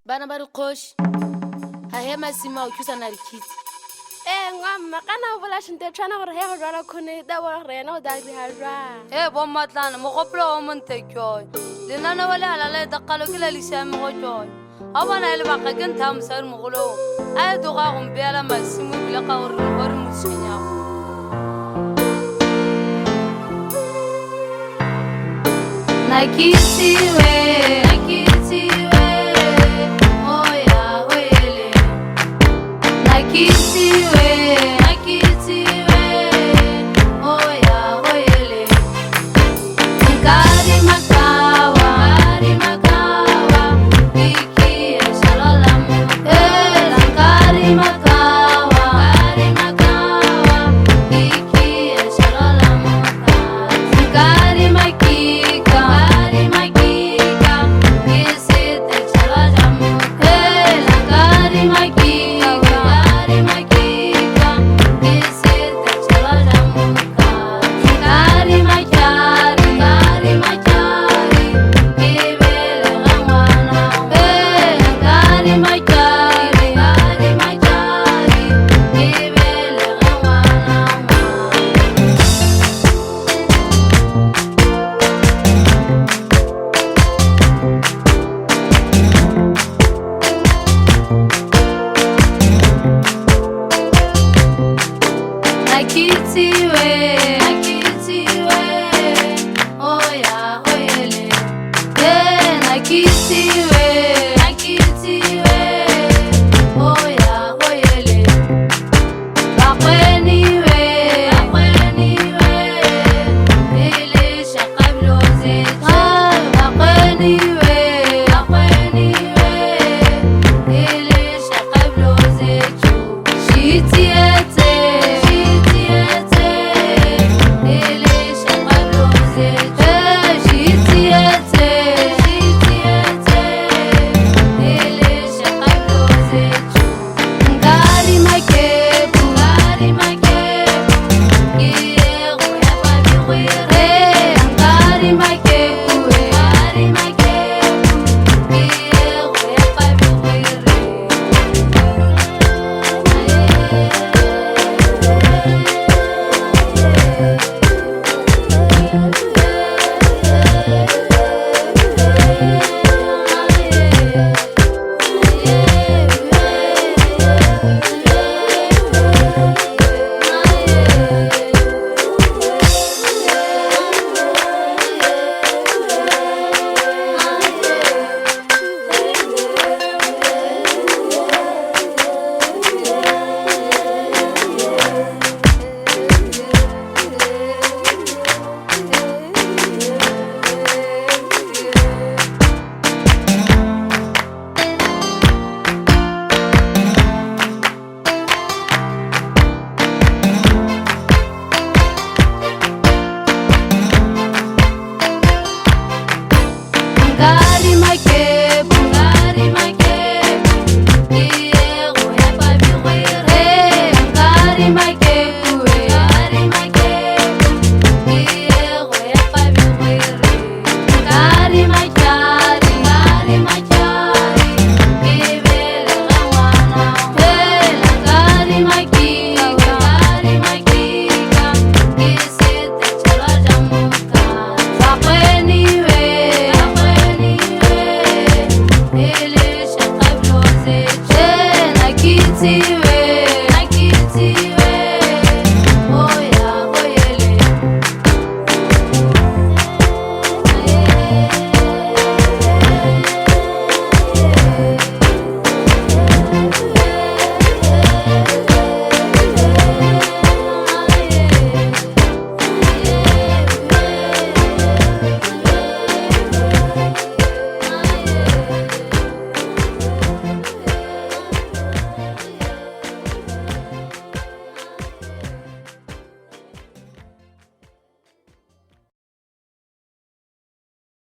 Bana ba re kgoši ga he masimo a thusa na dikitse Ngwamma kana o bola shinte tshwana gore he go jwala khone da bo rena o da di ha jwa. Bo matlana mogopolo wa montekyo lenana wa le halala da qalo ke le siame go tjoy ha bona le baka ke ntha mosadi mogolo a e doga go mpeela masimo bile ka gore motsenyago Nakisiwe